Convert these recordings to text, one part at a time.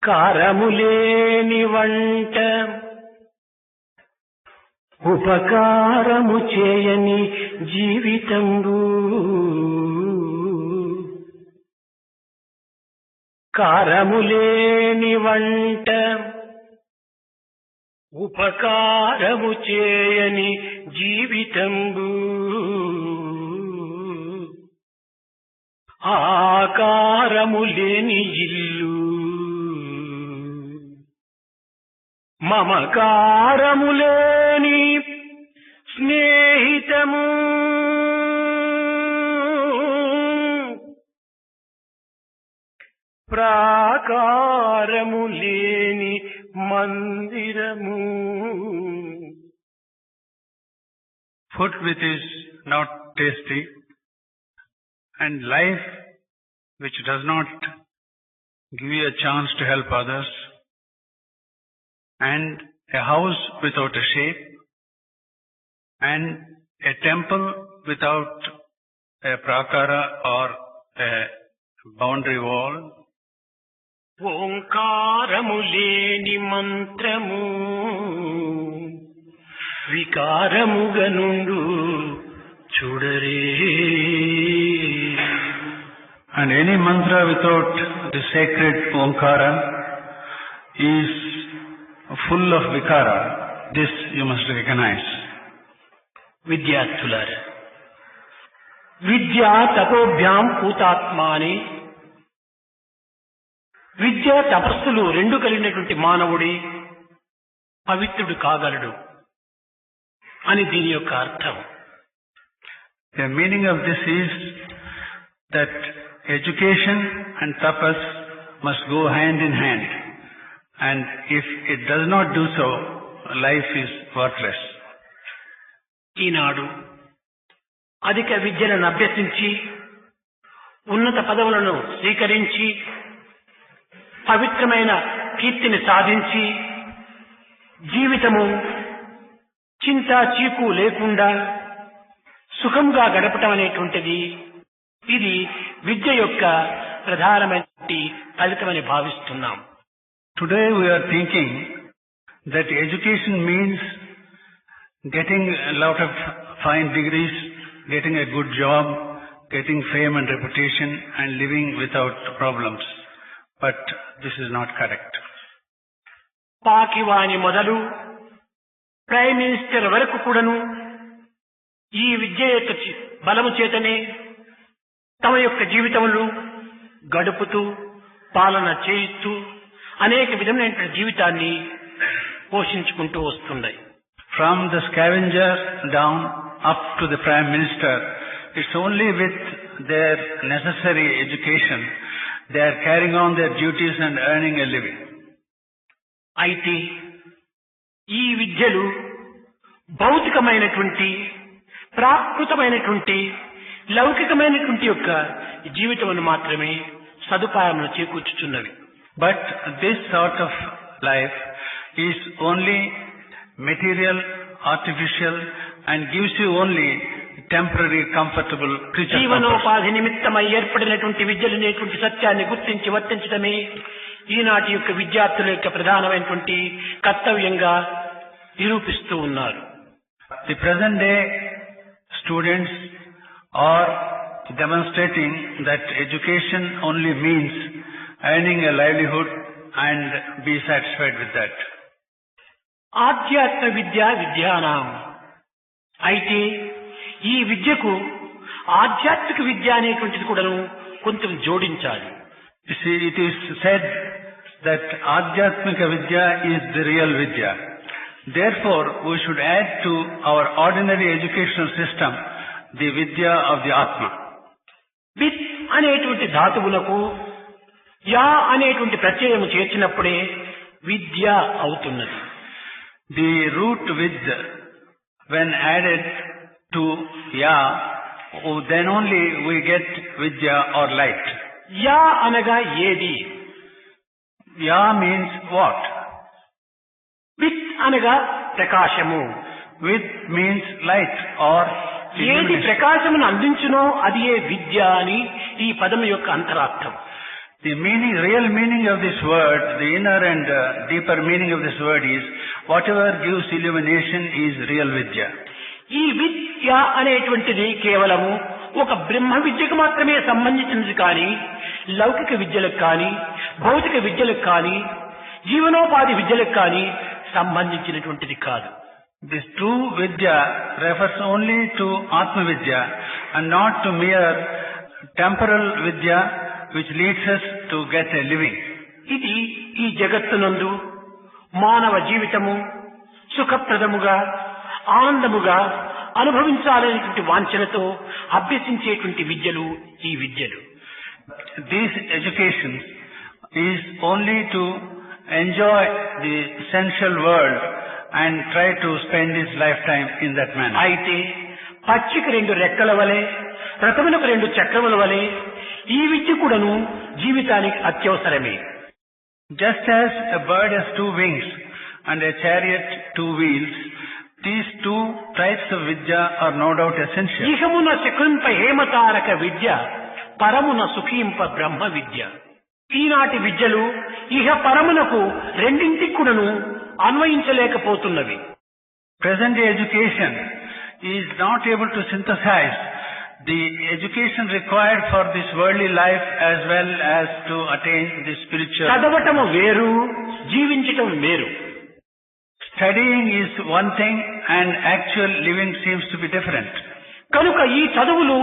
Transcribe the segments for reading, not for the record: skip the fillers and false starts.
కారములేని వంట ఉపకారము చేయని జీవితంబు కారములేని వంట ఉపకారము చేయని జీవితంబు ఆకారము లేని ఇల్లు మమకారము లేని స్నేహితము ప్రాకారము లేని మందిరము. Food which is not tasty and life which does not give you a chance to help others, and a house without a shape, and a temple without a prakara or a boundary wall. ఓంకారము లేని మంత్రము వికారముగా నుండు చూడరే. And any mantra without the sacred Omkara is full of vikara. This you must recognize. విద్యార్థులారా, విద్యా తపోభ్యాం పూతాత్మాని, విద్యా తపస్సులు రెండు కలిగినటువంటి మానవుడి పవిత్రుడు కాగలడు అని దీని యొక్క అర్థం. The meaning of this is that education and tapas must go hand in hand, and if it does not do so, life is worthless. ఈనాడు అధిక విద్యలను అభ్యసించి ఉన్నత పదవులను స్వీకరించి పవిత్రమైన కీర్తిని సాధించి జీవితము చింతా చీకు లేకుండా సుఖంగా గడపటం అనేటువంటిది ఇది విద్య యొక్క ప్రధానమైన ఫలితమని భావిస్తున్నాం. Today we are thinking that education means getting a lot of fine degrees, getting a good job, getting fame and reputation, and living without problems. But this is not correct. పాకివాని మొదలు ప్రైమ్ మినిస్టర్ వరకు కూడాను ఈ విద్య యొక్క బలము చేతనే తమ యొక్క జీవితములు గడుపుతూ పాలన చేయిస్తూ అనేక విధమైన జీవితాన్ని పోషించుకుంటూ వస్తున్నాయి. From the scavenger down up to the prime minister, it's only with their necessary education they are carrying on their duties and earning a living. అయితే ఈ విద్యలు భౌతికమైనటువంటి ప్రాకృతమైనటువంటి లౌకికమైనటువంటి యొక్క జీవితమును మాత్రమే సదుపాయమును చేకూర్చుచున్నవి. But this sort of life is only material, artificial, and gives you only temporary, comfortable creature. జీవనోపాధి నిమిత్తమై ఏర్పడినటువంటి విద్యలనేటువంటి సత్యాన్ని గుర్తించి వర్తించడమే ఈనాటి యొక్క విద్యార్థుల యొక్క ప్రధానమైనటువంటి కర్తవ్యంగా నిరూపిస్తూ ఉన్నారు. The present day students are demonstrating that education only means earning a livelihood and be satisfied with that. ఆధ్యాత్మ విద్యా విద్యానాం. అయితే ఈ విద్యకు ఆధ్యాత్మిక విద్య అనేటువంటిది కూడాను కొంచెం జోడించాలి. You see, it is said that Adhyatmika Vidya is the real Vidya. Therefore, we should add to our ordinary educational system the Vidya of the Atma. With అనేటువంటి ధాతువులకు యా అనేటువంటి ప్రత్యయము చేర్చినప్పుడే విద్య అవుతున్నది. The root vid, when added to ya, then only we get Vidya or light. Yeah అనగా ఏది? Ya means what? With అనగా ప్రకాశము. With means light or ఏది illumination. ప్రకాశమును అందించునో అది ఏ విద్య అని ఈ పదం యొక్క అంతరార్థం. The real meaning of this word, the inner and deeper meaning of this word is, whatever gives illumination is real vidya. ఈ విద్య అనేటువంటిది కేవలము ఒక బ్రహ్మ విద్యకు మాత్రమే సంబంధించినది కానీ లౌకిక విద్యలకు కానీ భౌతిక విద్యలకు కానీ జీవనోపాధి విద్యలకు కానీ సంబంధించినటువంటిది కాదు. This true vidya refers only to Atma Vidya and not to mere temporal vidya which leads us to get a living. ఇది ఈ జగత్తునందు మానవ జీవితము సుఖప్రదముగా ఆనందముగా అనుభవించాలనేటువంటి వాంఛనతో అభ్యసించేటువంటి విద్యలు ఈ విద్యలు. This education is only to enjoy the sensual world and try to spend his lifetime in that manner. అయితే పక్షికి రెండు రెక్కల వలె రథమునకు రెండు చక్రముల వలె ఈ విద్య కూడాను జీవితానికి అత్యవసరమే. Just as a bird has two wings and a chariot two wheels, these two types of vidya are no doubt essential. ఇహమున శకుంప హేమతారక విద్య పరమున సుఖింప బ్రహ్మ విద్య. ఈనాటి విద్యలు ఇహ పరమునకు రెండింటికి కూడాను అన్వయించలేకపోతున్నవి. Present day education is not able to synthesize the education required for this worldly life as well as to attain the spiritual. చదవటము వేరు, జీవించటం వేరు. Studying is one thing and actual living seems to be different. కనుక ఈ చదువులు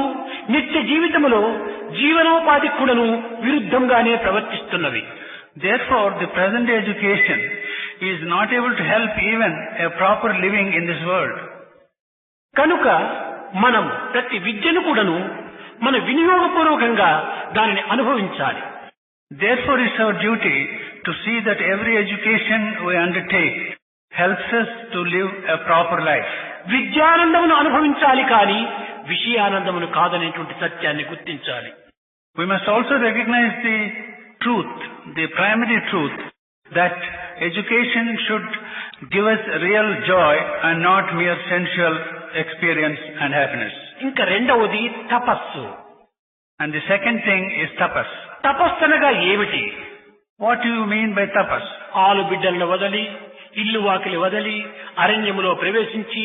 నిత్య జీవితములో జీవనోపాధి కూడాను విరుద్ధంగానే ప్రవర్తిస్తున్నవి. Therefore, the present day education is not able to help even a proper living in this world. కనుక మనం ప్రతి విద్యను కూడాను మన వినియోగపూర్వకంగా దానిని అనుభవించాలి. Therefore, it's our duty to see that every education we undertake helps us to live a proper life. విద్యానందమును అనుభవించాలి కానీ విషయానందమును కాదనేటువంటి సత్యాన్ని గుర్తించాలి. We must also recognize the truth, the primary truth, that education should give us real joy and not mere sensual experience and happiness. ఇంకా రెండవది తపస్సు. And the second thing is tapas. తపస్సు అనగా ఏమిటి? What do you mean by tapas? ఆలు బిడ్డలను వదలి ఇల్లు వాకిలి వదలి అరణ్యములో ప్రవేశించి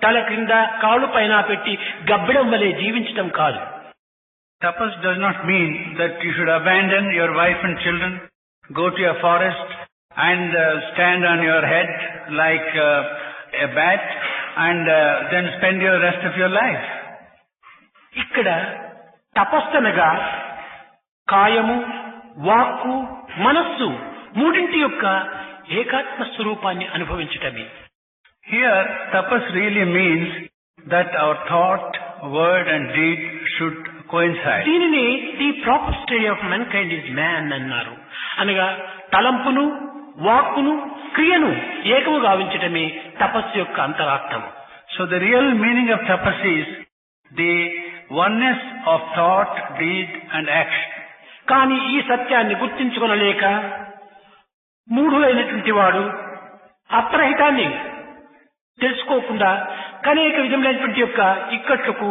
తల క్రింద కాళ్ళు పైన పెట్టి గబ్బిడం వలె జీవించటం కాదు. Tapas does not mean that you should abandon your wife and children, go to a forest and stand on your head like a bat and then spend your rest of your life. ఇక్కడ తపస్సనగా కాయము, వాక్కు, మనస్సు మూడింటి యొక్క ఏకాత్మ స్వరూపాన్ని అనుభవించటమే. Here, tapas really means that our thought, word and deed should coincide. దీనిని the proper stage of men kind is man అన్నారు. అనగా తలంపును, వాక్కును, క్రియను ఏకము గావించటమే తపస్సు యొక్క అంతరార్థం. So the real meaning of tapas is the oneness of thought, deed and action. కానీ ఈ సత్యాన్ని గుర్తించుకొనలేక మూఢులైనటువంటి వాడు అప్రహితాన్ని తెలుసుకోకుండా అనేక విధములైనటువంటి యొక్క ఇక్కట్లకు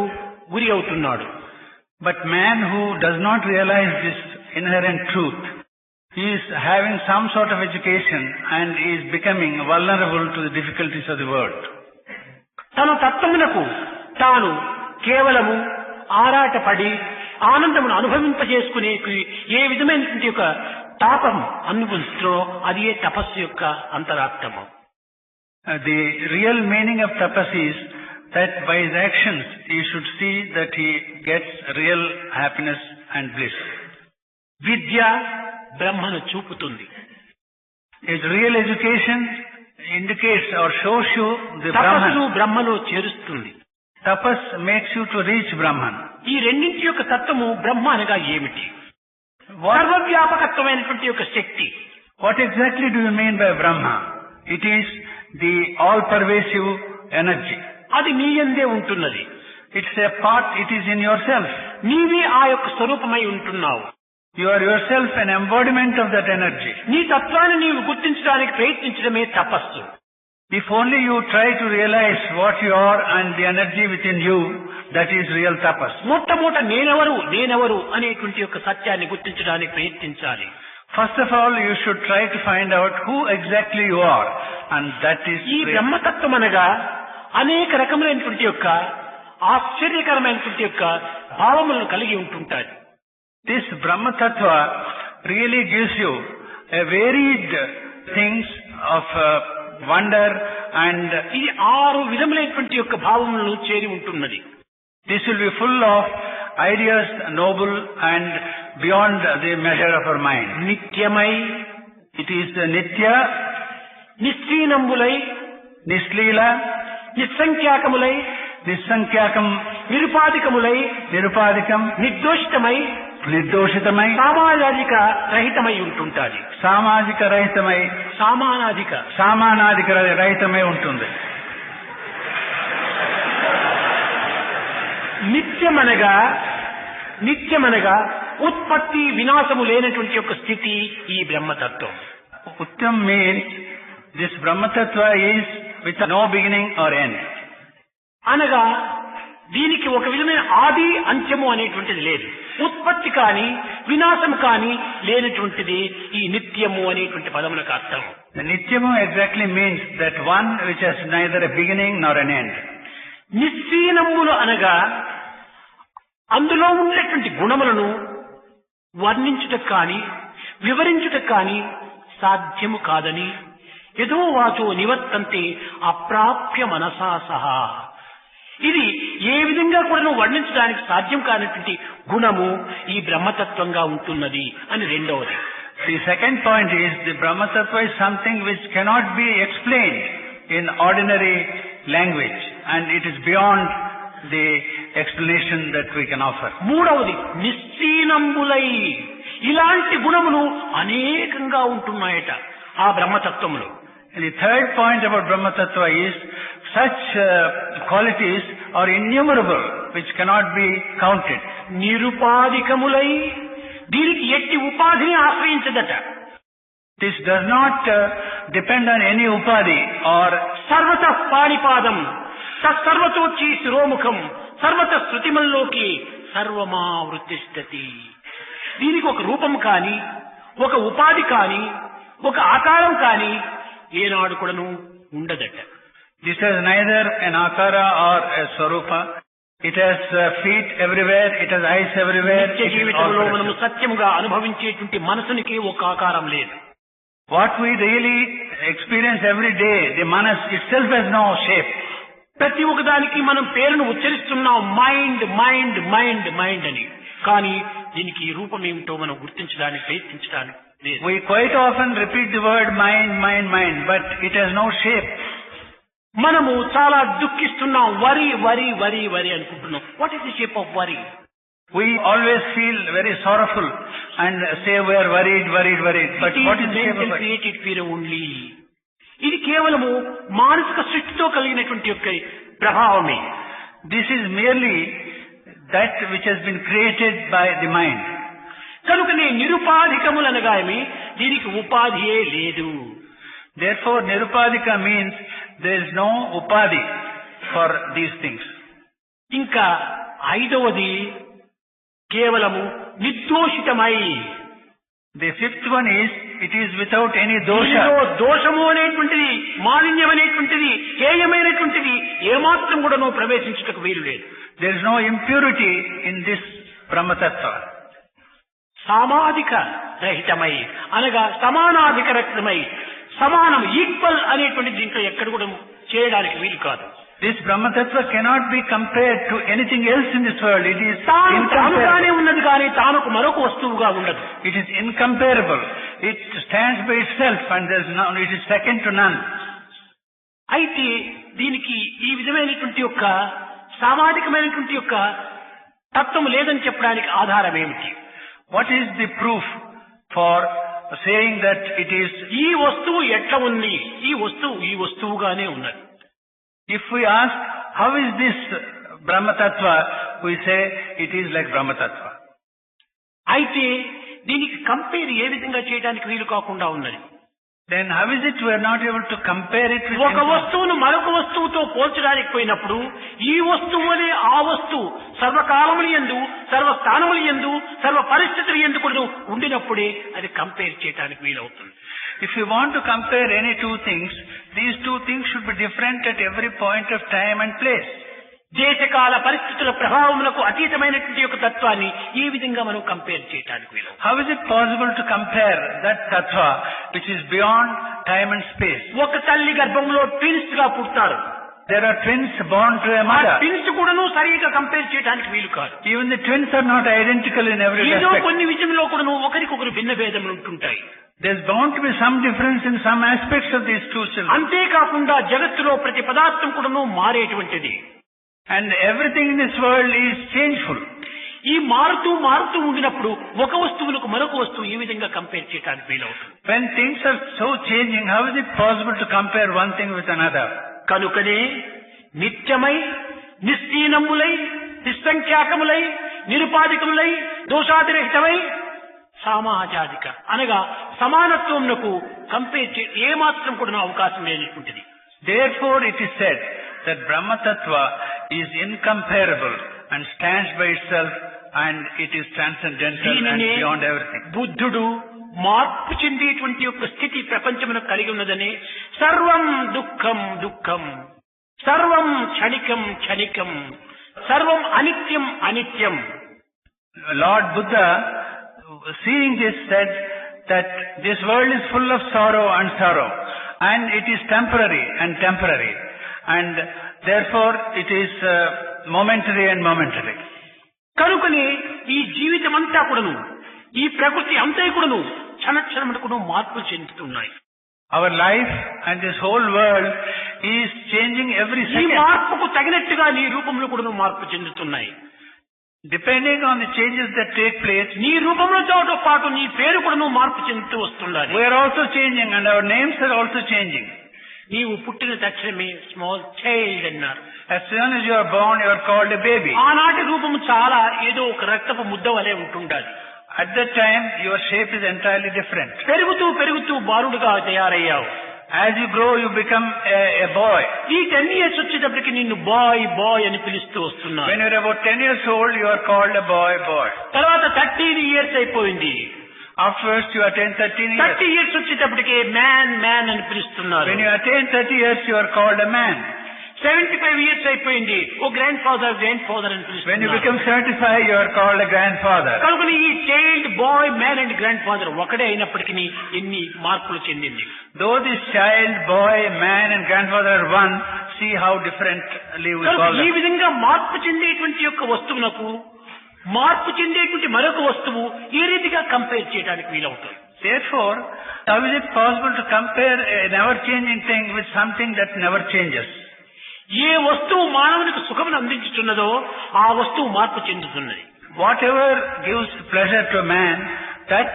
గురి అవుతున్నాడు. But man who does not realize this inherent truth, he is having some sort of education and is becoming vulnerable to the difficulties of the world. తన తత్వమునకు తాను కేవలము ఆరాటపడి ఆనందమును అనుభవింపజేసుకునే ఏ విధమైనటువంటి యొక్క తాపం అనుభవిస్తుందో అది ఏ తపస్సు యొక్క అంతరార్థము. The real meaning of tapas is that by his actions he should see that he gets real happiness and bliss. విద్య బ్రహ్మను చూపుతుంది. His real education indicates or shows you the తపస్సు Brahman. బ్రహ్మలో చేరుస్తుంది. Tapas makes you to reach Brahman. ఈ రెండింటి యొక్క తత్వము బ్రహ్మ అనగా ఏమిటి? What, సర్వవ్యాపకత్వమైనటువంటి యొక్క శక్తి. what exactly do you mean by Brahma? It is the all-pervasive energy. అది నీ యందే ఉంటున్నది. It's a part, it is in yourself. నీవే ఆ యొక్క స్వరూపమై ఉంటున్నావు. You are yourself an embodiment of that energy. నీ తత్వాన్ని నీవు గుర్తించడానికి ప్రయత్నించడమే తపస్సు. If only you try to realize what you are and the energy within you, that is real tapas. మొట్టమొదట నేనెవరు అనేటువంటి యొక్క సత్యాన్ని గుర్తించడానికి ప్రయత్నించాలి. First of all, you should try to find out who exactly you are, and that is ఈ బ్రహ్మతత్వం అనగా అనేక రకములైనటువంటి యొక్క ఆశ్చర్యకరమైనటువంటి యొక్క భావములను కలిగి ఉంటుంటారు. This Brahma Tattva really gives you a varied things of wonder, and ఇది 6 విధములైనటువంటి యొక్క భావములను చేరి ఉంటున్నది. this will be full of ideas, noble and beyond the measure of our mind. నిత్యమై, It is Nitya, నిశ్చీనంబులై, Nisleela, నిస్సంఖ్యాకములై, Nisankyakam, నిరుపాధికములై, Nirupadikam, నిర్దోషితమై, Nirdoshitamai, సామాజిక రహితమై ఉంటుంటాది. Samajika Rahitamai, Samanadika Rahitamai ఉంటుంది. నిత్యమనగా ఉత్పత్తి వినాశము లేనటువంటి యొక్క స్థితి ఈ బ్రహ్మతత్వం. Uttam means this Brahma Tattva is with no beginning or end. అనగా దీనికి ఒక విధమైన ఆది అంత్యము అనేటువంటిది లేదు. ఉత్పత్తి కానీ వినాశం కానీ లేనటువంటిది ఈ నిత్యము అనేటువంటి పదములకు అర్థం. The Nityamu exactly means that one which has neither a beginning nor an end. నిశ్చీనములు అనగా అందులో ఉండేటువంటి గుణములను వర్ణించుటకు కానీ వివరించుటకు కానీ సాధ్యము కాదని యదో వాచో నివర్తంతే అప్రాప్య మనసా సహా. ఇది ఏ విధంగా కూడా వర్ణించడానికి సాధ్యం కానటువంటి గుణము ఈ బ్రహ్మతత్వంగా ఉంటున్నది అని రెండవది. The second point is the Brahma Tattva is something which cannot be explained in ordinary language, and it is beyond the explanation that we can offer. మూడవది నిశ్చీనంబులై. ఇలాంటి గుణములు అనేకంగా ఉంటున్నాయట ఆ బ్రహ్మతత్వములో. And the third point about Brahma Tattva is such qualities are innumerable which cannot be counted. నిరుపాధికములై. దీనికి ఎట్టి ఉపాధిని ఆశ్రయించదట. This does not depend on any upadhi or సర్వత పాణిపాదం తత్సర్వతోచ్చి శిరోముఖం సర్వత శృతిమల్లోకి సర్వమా వృత్తిష్టతి. దీనికి ఒక రూపం కాని ఒక ఉపాధి కాని ఒక ఆకారం కాని ఏనాడు కూడాను ఉండదట. this has neither an akara or a swarupa. It has feet everywhere, it has eyes everywhere. నిత్య జీవితంలో మనము సత్యముగా అనుభవించేటువంటి మనసునికి ఒక ఆకారం లేదు. What we really experience every day, the manas itself has no shape. ప్రతి ఒక్కదానికి మనం పేరును ఉచ్చరిస్తున్నాం మైండ్ మైండ్ మైండ్ మైండ్ అని. కానీ దీనికి ఈ రూపం ఏమిటో మనం గుర్తించడానికి ప్రయత్నించడానికి లేదు. We quite often repeat the word mind, mind, mind, but it has no shape. మనము చాలా దుఃఖిస్తున్నాం. వరి వరి వరి వరి అనుకుంటున్నాం. What is the shape of వరి? We always feel very sorrowful and say we are worried, worried, worried. But what is the shape of it? Created fear only. ఇది కేవలము మానసిక సృష్టితో కలిగినటువంటి యొక్క ప్రభావమే. This is merely that which has been created by the mind. కనుకనే నిరుపాధికములనగామి దీనికి ఉపాధియే లేదు. Therefore, nirupadika means there is no upadhi for these things. ఇంకా ఐదవది కేవలము నిర్దోషితమై. The fifth one is, it is without any dosha. దోషము అనేటువంటిది మాలిన్యం అనేటువంటిది హేయమైనటువంటిది ఏమాత్రం కూడా ప్రవేశించుటకు వీలు లేదు. There is no impurity in this Brahma Tattva. సామాజిక రహితమై అనగా సమానాధికరహితమై సమానం ఈక్వల్ అనేటువంటి దీంట్లో ఎక్కడ కూడా చేయడానికి వీలు కాదు. This Brahma Tattva cannot be compared to anything else in this world. It is తానుగానే ఉన్నది కానీ తానుకు మరొక వస్తువుగా ఉండదు. It is incomparable. It stands by itself and there is no, it is second to none. అయితే దీనికి ఈ విధమైనటువంటి యొక్క సామాజికమైనటువంటి యొక్క తత్వం లేదని చెప్పడానికి ఆధారం ఏమిటి? What is the proof for saying that it is? ఈ వస్తువు ఎట్లా ఉంది? ఈ వస్తువుగానే ఉన్నది. If we ask, how is this Brahma Tattva? We say, it is like Brahma Tattva. అయితే దీనికి కంపేర్ ఏ విధంగా చేయడానికి వీలు కాకుండా ఉన్నది. then how is it we are not able to compare it with ఒక information? వస్తువును మరొక వస్తువుతో పోల్చడానికి పోయినప్పుడు ఈ వస్తువునే ఆ వస్తువు సర్వకాలముల యందు సర్వస్థానముల యందు సర్వ పరిస్థితుల యందు కూడా ఉండినప్పుడే అది కంపేర్ చేయడానికి వీలవుతుంది. If you want to compare any two things, these two things should be different at every point of time and place. దేశకాల పరిస్థితుల ప్రభావములకు అతీతమైనటువంటి యొక్క తత్వాన్ని ఈ విధంగా మనం కంపేర్ చేయడానికి వీలు. How is it possible to compare that tattva which is beyond time and space? ఒక తల్లి గర్భంలో ట్విన్స్ గా పుడతారు. There are twins born to a ఆ mother. ట్విన్స్ కూడాను సరిగా కంపేర్ చేయడానికి వీలు కాదు. Even the twins are not identical in every ఏదో aspect. కొన్ని విషయంలో కూడాను ఒకరికొకరు భిన్న భేదములు ఉంటుంటాయి. There's bound to be some difference in some aspects of these two children. అంతేకాకుండా జగత్తులో ప్రతి పదార్థం కూడాను మారేటువంటిది. And everything in this world is changeful. ఈ మారుతూ మారుతూ ఉండినప్పుడు ఒక వస్తువులకు మరొక వస్తువు ఈ విధంగా కంపేర్ చేయడానికి వీలవుతుంది. When things are so changing, how is it possible to compare one thing with another? కనుకనే నిత్యమై నిశ్చీనములై నిస్సంఖ్యాకములై నిరుపాధికములై దోషాతిరహితమై సామాజాదిక అనగా సమానత్వమునకు కంపేర్ చే ఏమాత్రం కూడా అవకాశం లేనటువంటిది. Therefore it is said that Brahma Tattva is incomparable and stands by itself and it is transcendental and దీనినే beyond everything. బుద్ధుడు మార్పు చెందేటువంటి యొక్క స్థితి ప్రపంచమునకు కలిగి ఉన్నదని సర్వం దుఃఖం దుఃఖం సర్వం క్షణికం క్షణికం సర్వం అనిత్యం అనిత్యం. Lord Buddha, seeing this, said that this world is full of sorrow and sorrow and it is temporary and temporary and therefore it is momentary and momentary. కనుకనే ఈ జీవితం అంతా కూడాను ఈ ప్రకృతి అంతా కూడాను క్షణక్షణమునకు మార్పులు చెందుతున్నాయి. Our life and this whole world is changing every ఈ second. మార్పుకు తగినట్టుగా నీ రూపంలో కూడాను మార్పు చెందుతున్నాయి. Depending on the changes that take place, నీ రూపంలో పాటు నీ పేరు కూడాను మార్పు చెందుతూ వస్తున్నది. we are also changing and our names are also changing. నీవు పుట్టిన తక్షణమే స్మాల్ చైల్డ్ అన్నారు. As soon as you are born, you are called a baby. ఆనాటి రూపము చాలా ఏదో ఒక రక్తపు ముద్ద వలె ఉంటుండాలి. At that time, your shape is entirely different. పెరుగుతూ పెరుగుతూ బాలుడుగా తయారయ్యావు. As you grow, you become a boy. ఈ 10 years వచ్చేటప్పటికి నిన్ను బాయ్ బాయ్ అని పిలుస్తూ వస్తున్నారు. When you are about 10 years old, you are called a boy, boy. తర్వాత 13 years అయిపోయింది. Afterwards, you attain 13 years. 30 years వచ్చేటప్పటికి మ్యాన్ మ్యాన్ అని పిలుస్తున్నారు. When you attain 30 years, you are called a man. 75 years అయిపోయింది. ఓ grand father అని When you పిలుస్తున్నారు. become 75, you are called a grandfather. కనుక ఈ child bye man and grand father ఒకటే అయినప్పటికీ ఎన్ని మార్పులు చెందింది. Though this child, boy, man and grandfather are one, see how differently we కనుక call ఈ them. విధంగా మార్పు చెందేటువంటి యొక్క వస్తువునకు మార్పు చెందేటువంటి మరొక వస్తువు ఏ రీతిగా కంపేర్ చేయడానికి వీలవుతుంది. Therefore, how is it possible to compare a never-changing thing with something that never changes? ఏ వస్తువు మానవునికి సుఖమును అందించుతున్నదో ఆ వస్తువు మార్పు చెందుతున్నది. Whatever gives pleasure to man, that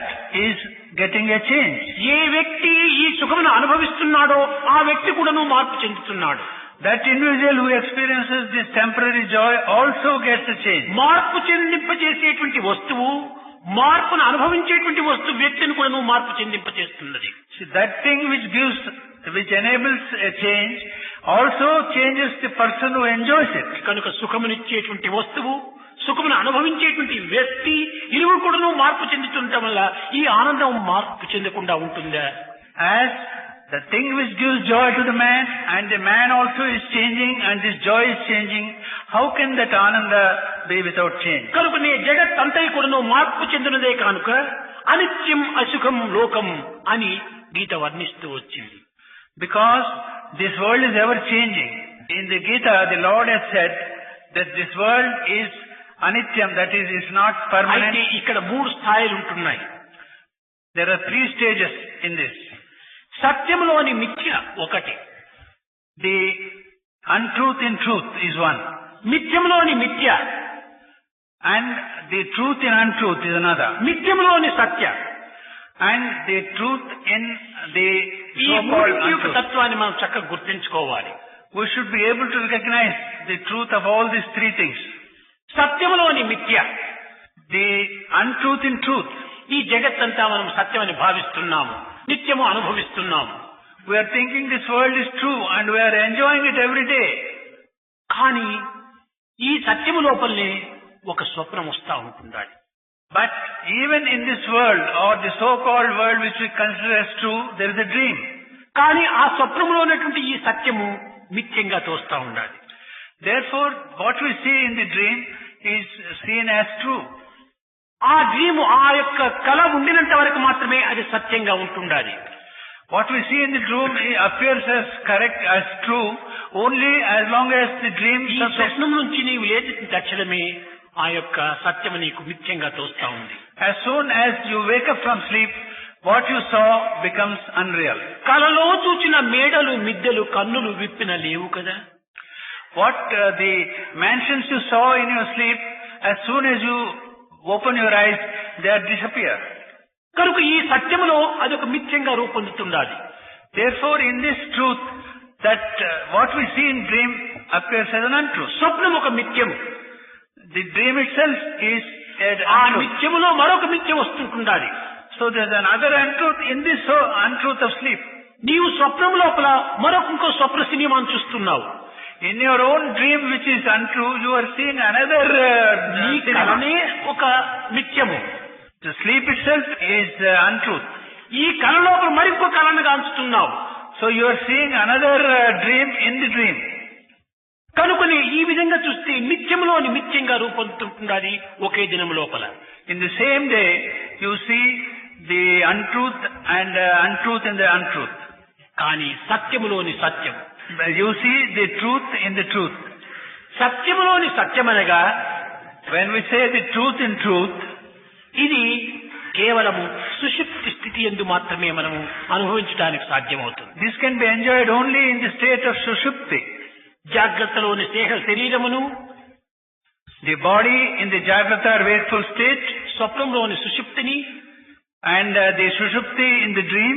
is getting a change. ఏ వ్యక్తి ఈ సుఖమును అనుభవిస్తున్నాడో ఆ వ్యక్తి కూడాను మార్పు చెందుతున్నాడు. That individual who experiences this temporary joy also gets a change. మార్పు చెందింపచేసేటువంటి వస్తువు మార్పును అనుభవించేటువంటి వస్తువు వ్యక్తిని కూడాను మార్పు చెందింపచేస్తున్నది. See, that thing which enables a change also changes the person who enjoys it. కనుక సుఖమునిచ్చేటువంటి వస్తువు సుఖమును అనుభవించేటువంటి వ్యక్తి ఇరువురు కూడాను మార్పు చెందుతుండటం వల్ల ఈ ఆనందం మార్పు చెందకుండా ఉంటుందా? As the thing which gives joy to the man and the man also is changing and this joy is changing, how can that ananda be without change? కనుక నీ జగత్ అంతా కూడాను మార్పు చెందినదే కనుక అనిత్యం అసుఖం లోకం అని గీత వర్ణిస్తూ వచ్చింది. Because this world is ever changing. In the Gita, the Lord has said that this world is anityam, that is not అయితే permanent. ఇక్కడ 3 స్థాయిలు ఉంటున్నాయి. There are 3 stages in this. సత్యంలోని మిథ్య ఒకటి, The untruth in truth is one. మిథ్యంలోని మిథ్య, And the truth in untruth is another. మిథ్యంలోని Satya. And the truth in the ఈ so-called మూడింటి యొక్క untruth. తత్వాన్ని మనం చక్కగా గుర్తించుకోవాలి. We should be able to recognize the truth of all these 3 things. సత్యంలోని మిథ్య, The untruth in truth. ఈ జగత్తంతా మనం సత్యమని భావిస్తున్నాము. నిత్యము అనుభవిస్తున్నాం. We are thinking this world is true and we are enjoying it every day. కానీ ఈ సత్యము లోపలనే ఒక స్వప్నం వస్తా ఉంటుండాలి. But even in this world or the so-called world which we consider as true, there is a dream. కానీ ఆ స్వప్నంలో ఉన్నటువంటి ఈ సత్యము మిథ్యంగా తోస్తా ఉండాలి. Therefore, what we see in the dream is seen as true. ఆ డ్రీము ఆ యొక్క కళ ఉండినంత వరకు మాత్రమే అది సత్యంగా ఉంటుండాలి. What we see in the dream appears as correct, as true, only as long as the dream ఈ స్వప్నం నుంచి నీవు లేచిన తక్షణమే ఆ యొక్క సత్యము నీకు మిథ్యంగా తోస్తా ఉంది. As soon as you wake up from sleep, what you saw becomes unreal. కలలో చూచిన మేడలు మిద్దెలు కన్నులు విప్పిన లేవు కదా. What the mansions you saw in your sleep, as soon as you open your eyes, they disappear. కనుక ఈ సత్యములో అదొక మిథ్యంగా రూపొందుతుండాలి. Therefore, in this truth, that what we see in dream appears as an untruth. స్వప్నం ఒక మిథ్యము. The dream itself is an ఆ untruth. మిథ్యములో మరొక మిథ్యం వస్తుంటుండాలి. So there's another untruth in this untruth of sleep. నీవు స్వప్నం లోపల మరొక స్వప్న సినిమాను చూస్తున్నావు. In your own dream which is untrue, you are seeing another నీ కలనే ఒక మిథ్యము. The sleep itself is untruth. ఈ కళ లోపల మరింకో కళను కాంచుతున్నావు. So you are seeing another dream in the dream. కనుకని ఈ విధంగా చూస్తే మిథ్యములోని మిథ్యంగా రూపొందుతుండాలి ఒకే దినం లోపల. In the same day, you see the untruth and untruth in the untruth. కానీ సత్యములోని సత్యం, You see the truth in the truth. సత్యములోని సత్యమనగా When we say the truth in truth, ఇది కేవలము సుషుప్తి స్థితి యందు మాత్రమే మనము అనుభవించడానికి సాధ్యమవుతుంది. this can be enjoyed only in the state of sushupti. జాగ్రత్తలోని శరీరమును, The body in the jagrata or wakeful state, స్వప్నంలోని సుషుప్తిని, and the sushupti in the dream,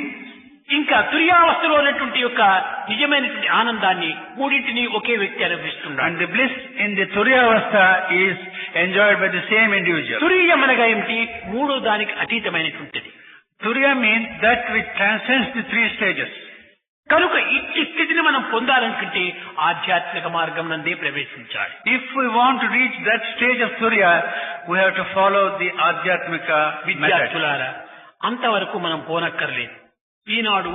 ఇంకా తుర్యావస్థలో ఉన్నటువంటి యొక్క నిజమైనటువంటి ఆనందాన్ని మూడింటిని ఒకే వ్యక్తి అనుభవిస్తున్నాడు. and the bliss in the turyavastha is enjoyed by the same individual. తురీయం అనగా ఏమిటి? మూడో దానికి అతీతమైనటువంటిది. Turiya means that which transcends the three stages. కనుక ఇట్టి స్థితిని మనం పొందాలనుకుంటే ఆధ్యాత్మిక మార్గం నందే ప్రవేశించాలి. If we want to reach that stage of Turiya, we have to follow the Adhyatmika method. విద్యార్థులారా, అంతవరకు మనం పోనక్కర్లేదు. ఈనాడు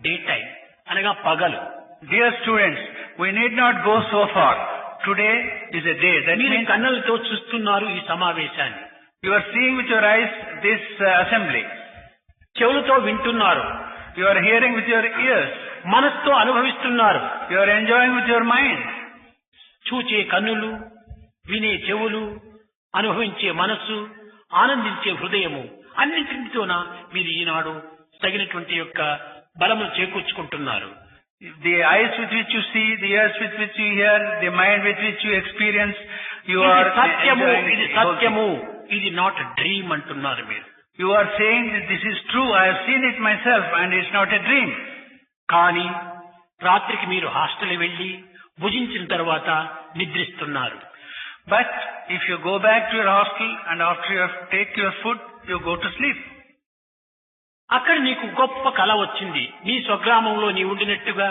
డే టైం అనగా పగలు. Dear students, we need not go so far. Today is a day. That మీరు means కన్నులతో చూస్తున్నారు ఈ సమావేశాన్ని, you are seeing with your eyes this assembly. చెవులతో వింటున్నారు, You are hearing with your ears. మనస్సుతో అనుభవిస్తున్నారు. You are enjoying with your mind. చూచే కన్నులు, వినే చెవులు, అనుభవించే మనస్సు, ఆనందించే హృదయము అన్నింటితోన మీరు ఈనాడు తగినటువంటి యొక్క బలము చేకూర్చుకుంటున్నారు. The eyes with which you see, the ears with which you hear, the mind with which you experience, you ఇది are సత్యము, enjoying ఇది the whole thing. సత్యము, ఇది నాట్ డ్రీమ్ అంటున్నారు మీరు. You are saying that this is true, I have seen it myself and it's not a dream. కానీ రాత్రికి మీరు హాస్టల్ వెళ్లి భుజించిన తర్వాత నిద్రిస్తున్నారు. But if you go back to your hostel and after you have take your food, you go to sleep. అక్కడ నీకు గొప్ప కళ వచ్చింది. నీ స్వగ్రామంలో నీవు ఉండినట్టుగా,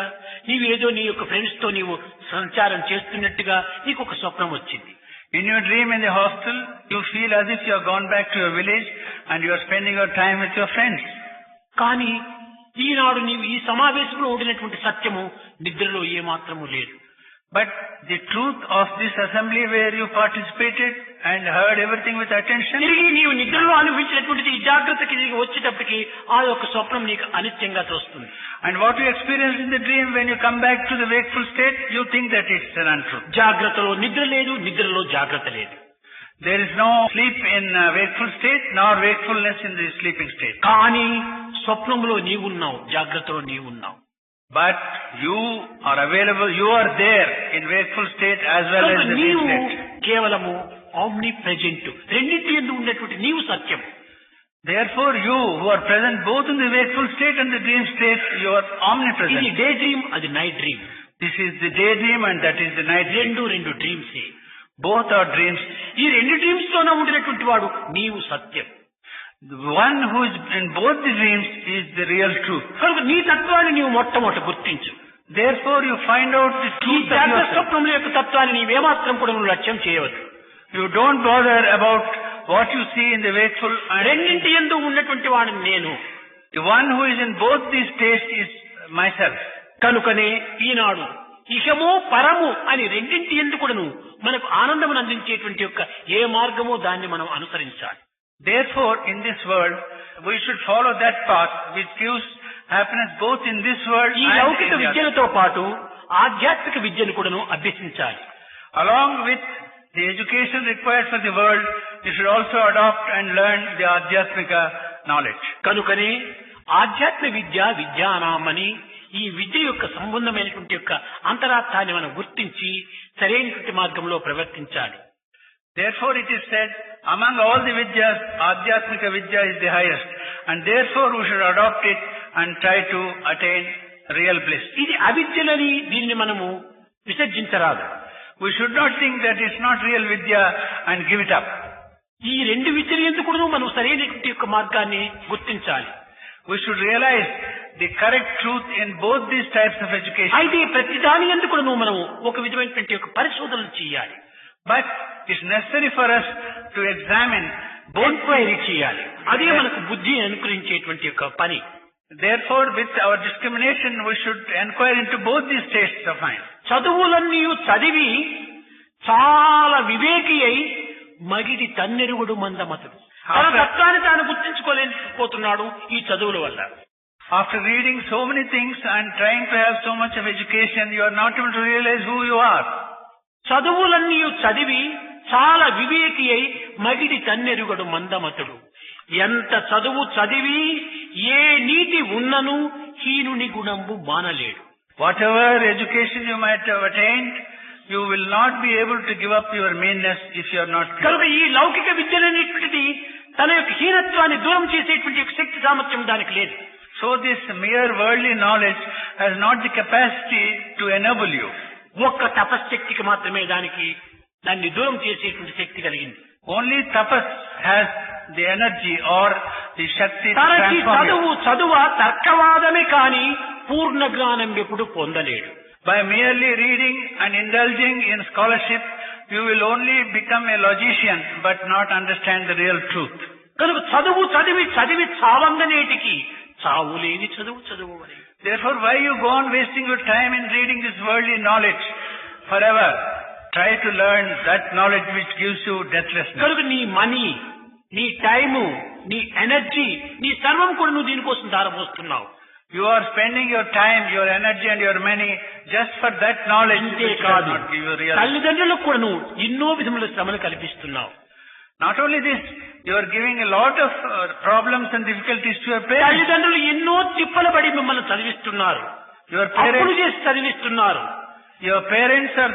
నీవేదో నీ యొక్క ఫ్రెండ్స్ తో నీవు సంచారం చేస్తున్నట్టుగా నీకు ఒక స్వప్నం వచ్చింది. In your dream in the hostel, you feel as if you have gone back to your village and you are spending your time with your friends. కానీ ఈనాడు నీవు ఈ సమావేశంలో ఉండినటువంటి సత్యము నిద్రలో ఏమాత్రము లేదు. But the truth of this assembly where you participated and heard everything with attention, తిరిగి నీవు నిద్రలో అనుభవించినటువంటిది ఈ జాగ్రత్తకి నీకు వచ్చేటప్పటికి ఆ యొక్క స్వప్నం నీకు అనిత్యంగా తోస్తుంది. and what you experienced in the dream, when you come back to the wakeful state, you think that it's an untruth. జాగ్రత్తలో నిద్ర లేదు, నిద్రలో జాగ్రత్త లేదు. There is no sleep in wakeful state, nor wakefulness in the sleeping state. కానీ స్వప్నంలో నీవున్నావు, జాగ్రత్తలో నీవున్నావు. But you are available, you are there in wakeful state as well as the dream నీవు state. కేవలము ఆమ్ని ప్రెజెంట్, రెండింటి యందు ఉండేటువంటి నీవు సత్యం. Therefore, you who are present both in the wakeful state and the dream state, you are ఇది omnipresent. Day dream, అది night dream. This is the daydream and that is the night dream. రెండు dreams. Both are dreams. ఈ రెండు dreams లోనే ఉండినటువంటి వాడు నీవు సత్యం. The one who is in both the dreams is the real truth. కనుక నీ తత్వాన్ని నీవు మొట్టమొదట గుర్తించు. Therefore you find out the ఈ truth of జాగ్రత్త yourself. స్వప్నముల యొక్క తత్వాన్ని నీవేమాత్రం కూడా నువ్వు లక్ష్యం చేయవద్దు. You don't bother about what you see in the wakeful and రెండింటి యందు ఉన్నటువంటి వాడిని నేను. the one who is in both these states is myself. కనుకనే ఈనాడు ఇహము పరము అని రెండింటి యందు కూడాను మనకు ఆనందమును అందించేటువంటి యొక్క ఏ మార్గమో దాన్ని మనం అనుసరించాలి. Therefore, in this world, we should follow that path which gives happiness both in this world ఈ and లౌకిక in the other. విద్యలతో పాటు ఆధ్యాత్మిక విద్యను కూడాను అభ్యసించాలి. Along with the education required for the world, you should also adopt and learn the Adhyatmika knowledge. కనుకనే ఆధ్యాత్మిక విద్య విద్యానామని ఈ విద్య యొక్క సంబంధమైనటువంటి యొక్క అంతరార్థాన్ని మనం గుర్తించి సరైనటువంటి మార్గంలో ప్రవర్తించాలి. Therefore, it is said, among all the vidyas, Adhyatmika Vidya is the highest, and therefore we should adopt it and try to attain real bliss. ఇది అవిద్యలని దీనిని మనము విసర్జించరాదు. We should not think that it's not real Vidya and give it up. ఈ రెండు విద్యలు ఎందుకు మనం సరైనటువంటి యొక్క మార్గాన్ని గుర్తించాలి. We should realize the correct truth in both these types of education. అయితే ప్రతి దాని ఎందుకు మనం ఒక విధమైనటువంటి యొక్క పరిశోధనలు చేయాలి. But it's necessary for us to examine both. Enquiry చేయాలి. అదే మనకు బుద్ధి అనుకరించేటువంటి యొక్క పని. Therefore, with our discrimination, we should inquire into both these states of mind. చదువులన్నీ చదివి చాలా వివేకి అయి మగిడి తన్నెరుగుడు మందమతుడు. తన తత్వాన్ని తాను గుర్తించుకోలేకపోతున్నాడు ఈ చదువుల వల్ల. After reading so many things and trying to have so much of education, you are not able to realize who you are. చదువులన్నీ చదివి చాలా వివేకి అయి మగిడి తన్నెరుగుడు మందమతుడు. ఎంత చదువు చదివి ఏ నీతి ఉన్నను హీనుని గుణంబు మానలేడు. Whatever education you might have attained, you will not be able to give up your meanness if you are not pure. కనుక ఈ లౌకిక విద్యలనేటువంటిది తన యొక్క హీనత్వాన్ని దూరం చేసేటువంటి యొక్క శక్తి సామర్థ్యం దానికి లేదు. So this mere worldly knowledge has not the capacity to enable you. ఒక్క తపశ్శక్తికి మాత్రమే దాన్ని దూరం చేసేటువంటి శక్తి కలిగింది. Only tapas has the energy or the shakti to తనకి transform you. చదువ తర్కవాదమే కాని పూర్ణ జ్ఞానం ఎప్పుడు పొందలేడు. By merely reading and indulging in scholarship, you will only become a logician but not understand the real truth. కనుక చదివి చావంగనేటికి చావు లేని చదువు అని. Therefore, why you go on wasting your time in reading this worldly knowledge forever? Try to learn that knowledge which gives you deathlessness. కనుక నీ money, నీ time, నీ ఎనర్జీ, నీ సర్వం కూడా నువ్వు దీనికోసం దారపోస్తున్నావు. You are spending your time, your energy and your money just for that knowledge ఇంతే which does కాదు, not give you real. తల్లిదండ్రులకు కూడా నువ్వు ఎన్నో విధముల శ్రమలు కల్పిస్తున్నావు. Not only this, you are giving a lot of problems and difficulties to your parents. తల్లిదండ్రులు ఎన్నో తిప్పలు పడి మిమ్మల్ని చదివిస్తున్నారు. Your అప్పులు parents, చేసి చదివిస్తున్నారు. your parents are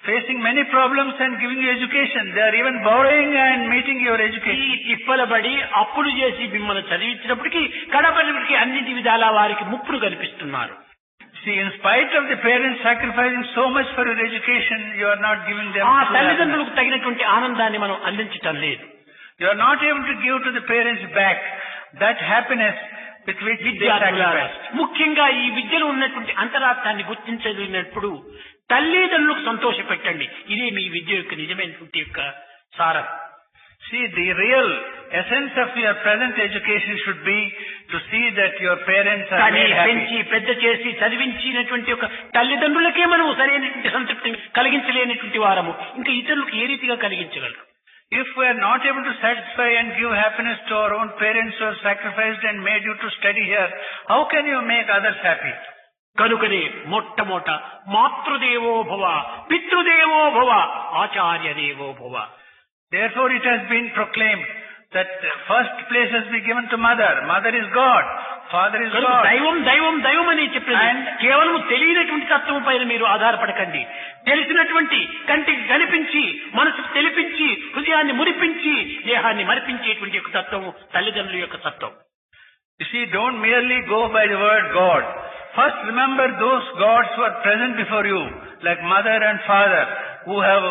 facing many problems and giving you education. They are even borrowing and meeting your ఈ education. తిప్పలబడి అప్పులు చేసి మిమ్మల్ని చదివించినప్పటికీ కడపడికి అన్నిటి విధాల వారికి ముప్పులు కల్పిస్తున్నారు. See, in spite of the parents sacrificing so much for your education, you are not giving them ఆ true happiness. తల్లిదండ్రులకు తగినటువంటి ఆనందాన్ని మనం అందించటం లేదు. You are not able to give to the parents back that happiness with which they విద్యార్థులారా, sacrifice. ముఖ్యంగా ఈ విద్యలో ఉన్నటువంటి అంతరార్థాన్ని గుర్తించగలిగినప్పుడు తల్లిదండ్రులకు సంతోష పెట్టండి. ఇదే మీ విద్య యొక్క నిజమైనటువంటి యొక్క సారం. See, the real essence of your present education should be to see that your parents are కానీ made happy. పెంచి పెద్ద చేసి చదివించినటువంటి ఒక తల్లిదండ్రులకే మనం సరైనటువంటి సంతృప్తి కలిగించలేనటువంటి వారము ఇంకా ఇతరులకు ఏ రీతిగా కలిగించగలరు? If we are not able to satisfy and give happiness to our own parents who have sacrificed and made you to study here, how can you make others happy? కనుకనే మొట్టమొదట మాతృదేవో భవ, పితృదేవో భవ, ఆచార్య దేవో భవ. Therefore it has been proclaimed that first place has been given to mother. Mother is God. Father is కనుక God. దైవం అని చెప్పింది. కేవలం తెలియనటువంటి తత్వం పైన మీరు ఆధారపడకండి. తెలిసినటువంటి కంటికి కనిపించి మనసుకు తెలిపించి హృదయాన్ని మురిపించి దేహాన్ని మరిపించేటువంటి యొక్క తత్వం తల్లిదండ్రుల యొక్క తత్వం. You see, don't merely go by the word God. First remember those gods who are present before you, like mother and father, who have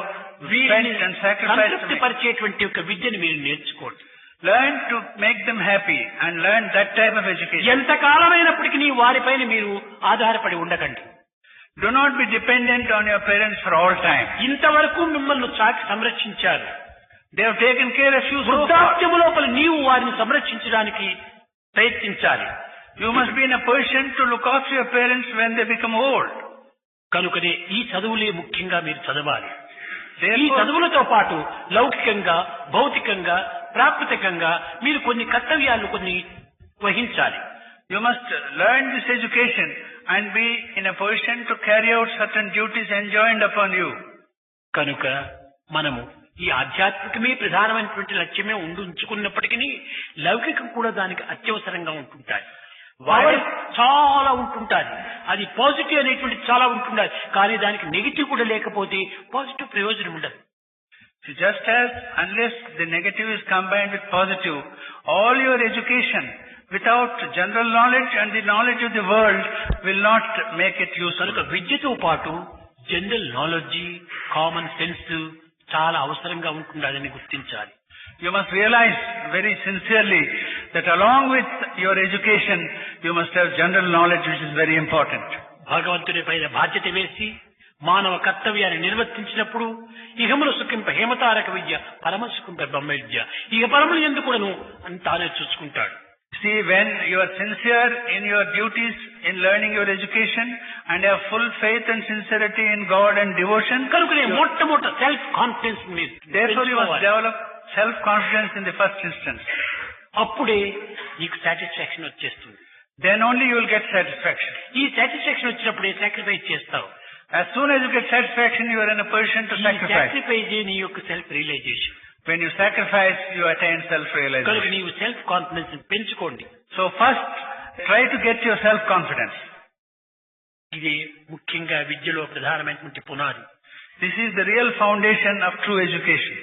spent and sacrificed. సంతృప్తి పరిచేటువంటి యొక్క విద్యను మీరు నేర్చుకోండి. Learn to make them happy and learn that type of education. ఎంత కాలమైనప్పటికీ వారిపైన మీరు ఆధారపడి ఉండకండి. Do not be dependent on your parents for all time. ఇంతవరకు మిమ్మల్ని చాకి సంరక్షించారు. They have taken care of you so far. వృద్ధాప్యము లోపల నీవు వారిని సంరక్షించడానికి ప్రయత్నించాలి. You must be in a position to look after your parents when they become old. కనుకనే ఈ చదువులే ముఖ్యంగా మీరు చదవాలి. ఈ Therefore, చదువులతో పాటు లౌకికంగా, భౌతికంగా, ప్రాకృతికంగా మీరు కొన్ని కర్తవ్యాలు కొన్ని వహించాలి. you must learn this education and be in a position to carry out certain duties enjoined upon you. కనుక మనము ఈ ఆధ్యాత్మికమే ప్రధానమైనటువంటి లక్ష్యమే ఉంచుకున్నప్పటికీ లౌకికం కూడా దానికి అత్యవసరంగా ఉంటుంటాయి. వారి చాలా ఉంటుంటాయి. అది పాజిటివ్ అనేటువంటి చాలా ఉంటుండాలి. కానీ దానికి నెగిటివ్ కూడా లేకపోతే పాజిటివ్ ప్రయోజనం ఉండదు. So just as unless the negative is combined with positive, all your education without general knowledge and the knowledge of the world will not make it useful. కనుక విద్యతో పాటు జనరల్ నాలెడ్జ్, కామన్ సెన్స్ చాలా అవసరంగా ఉంటుందని గుర్తించాలి. You must realize very sincerely that along with your education, you must have general knowledge, which is very important. భగవంతుని పైన బాధ్యత వేసి మానవ కర్తవ్యాన్ని నిర్వర్తించినప్పుడు ఇహముల సుఖింప హేమతారక విద్య, పరమ సుఖింప బ్రహ్మ విద్య, ఇక పరములు ఎందుకును అని తానే చూసుకుంటాడు. See, when you are sincere in your duties in learning your education and have full faith and sincerity in God and devotion, కనుకనే మొట్టమొదట self confidence therefore you must develop self-confidence in the first instance. అప్పుడే నీకు satisfaction వచ్చేస్తుంది. Then only you will get satisfaction. ఈ satisfaction వచ్చినప్పుడే sacrifice చేస్తావు. As soon as you get satisfaction, you are in a position to sacrifice. Sacrifice నీ యొక్క self realization. When you sacrifice, you attain కనుక self-realization. నీవు self confidence పెంచుకోండి. So first, try to get your self-confidence. ఇది ముఖ్యంగా విద్యలో ప్రధానమైనటువంటి పునాది. This is the real foundation of true education.